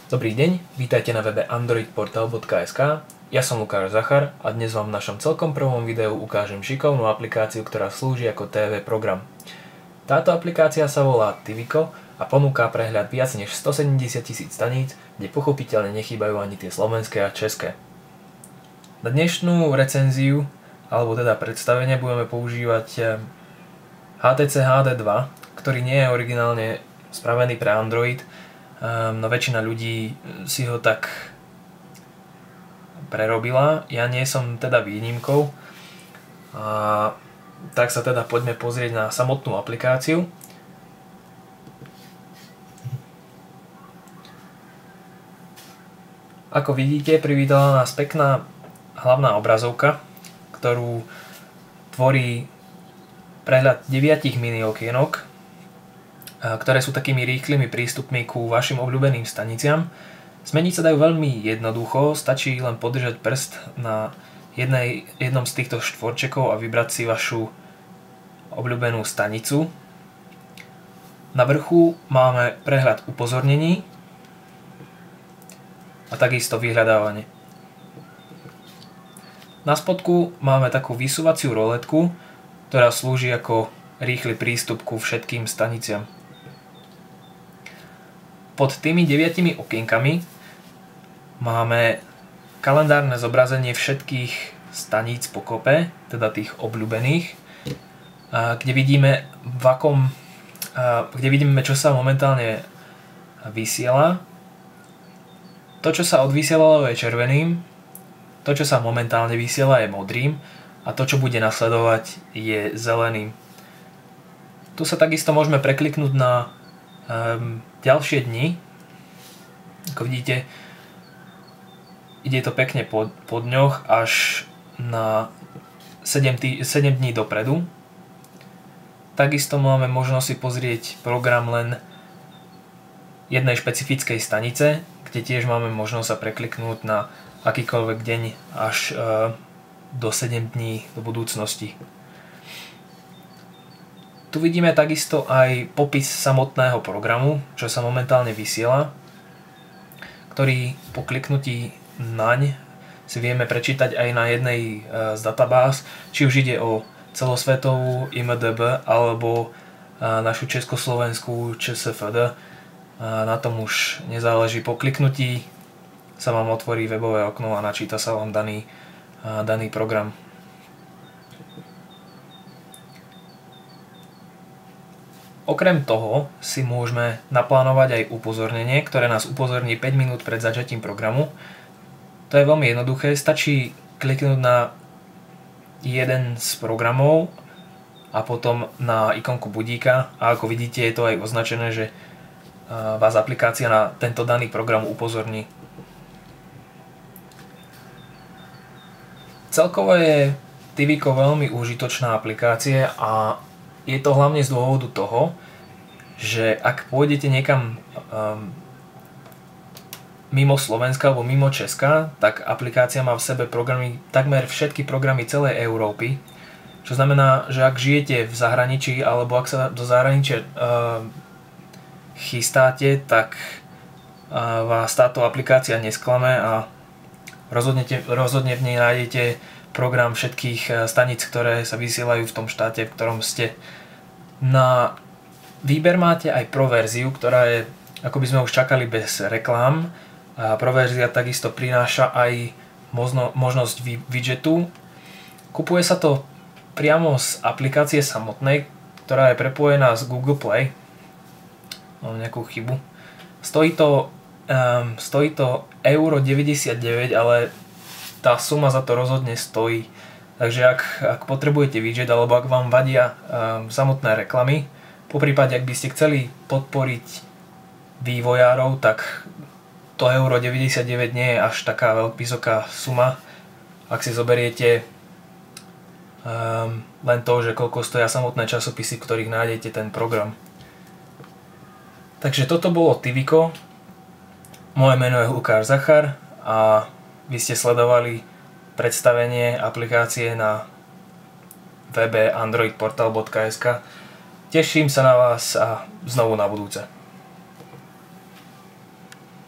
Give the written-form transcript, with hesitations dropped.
Dobrý deň, vítajte na webe androidportal.sk. Ja som Lukáš Zachar a dnes vám v našom celkom prvom videu ukážem šikovnú aplikáciu, ktorá slúži ako TV program. Táto aplikácia sa volá Tivico a ponúka prehľad viac než 170 000 staníc, kde pochopiteľne nechýbajú ani tie slovenské a české. Na dnešnú recenziu, alebo teda predstavenie, budeme používať HTC HD 2, ktorý nie je originálne spravený pre Android, no väčšina ľudí si ho tak prerobila. Ja nie som teda výnimkou. Tak sa teda poďme pozrieť na samotnú aplikáciu. Ako vidíte, privítala nás pekná hlavná obrazovka, ktorú tvorí prehľad 9 mini okienok, ktoré sú takými rýchlymi prístupmi ku vašim obľúbeným staniciam. Zmeniť sa dajú veľmi jednoducho, stačí len podržať prst na jednom z týchto štvorčekov a vybrať si vašu obľúbenú stanicu. Na vrchu máme prehľad upozornení a takisto vyhľadávanie. Na spodku máme takú vysúvaciu roletku, ktorá slúži ako rýchly prístup ku všetkým staniciam. Pod tými 9 okienkami máme kalendárne zobrazenie všetkých staníc pokope, teda tých obľúbených, kde vidíme čo sa momentálne vysiela. To, čo sa odvysielalo, je červeným, to, čo sa momentálne vysiela, je modrým a to, čo bude nasledovať, je zeleným. Tu sa takisto môžeme prekliknúť na ďalšie dni. Ako vidíte, ide to pekne po dňoch až na 7 dní dopredu. Takisto máme možnosť si pozrieť program len jednej špecifickej stanice, kde tiež máme možnosť sa prekliknúť na akýkoľvek deň až do 7 dní do budúcnosti. Tu vidíme takisto aj popis samotného programu, čo sa momentálne vysiela, ktorý po kliknutí naň si vieme prečítať aj na jednej z databáz, či už ide o celosvetovú IMDb alebo našu československú ČSFD. Na tom už nezáleží. Po kliknutí sa vám otvorí webové okno a načíta sa vám daný program. Okrem toho si môžeme naplánovať aj upozornenie, ktoré nás upozorní 5 minút pred začatím programu. To je veľmi jednoduché, stačí kliknúť na jeden z programov a potom na ikonku budíka a ako vidíte, je to aj označené, že vás aplikácia na tento daný program upozorní. Celkovo je Tivico veľmi užitočná aplikácia a je to hlavne z dôvodu toho, že ak pôjdete niekam mimo Slovenska alebo mimo Česka, tak aplikácia má v sebe programy, takmer všetky programy celej Európy. Čo znamená, že ak žijete v zahraničí alebo ak sa do zahraničia chystáte, tak vás táto aplikácia nesklame a rozhodne v nej nájdete program všetkých staníc, ktoré sa vysielajú v tom štáte, v ktorom ste. Na výber máte aj Pro verziu, ktorá je, ako by sme už čakali, bez reklám. A Pro verzia takisto prináša aj možnosť widgetu. Kupuje sa to priamo z aplikácie samotnej, ktorá je prepojená z Google Play. Mám nejakú chybu. Stojí to €99, ale tá suma za to rozhodne stojí. Takže ak potrebujete widget alebo ak vám vadia samotné reklamy, poprípade ak by ste chceli podporiť vývojárov, tak to €99 nie je až taká vysoká suma. Ak si zoberiete len to, že koľko stoja samotné časopisy, v ktorých nájdete ten program. Takže toto bolo Tivico. Moje meno je Lukáš Zachar a vy ste sledovali predstavenie aplikácie na webe androidportal.sk. Teším sa na vás a znovu na budúce.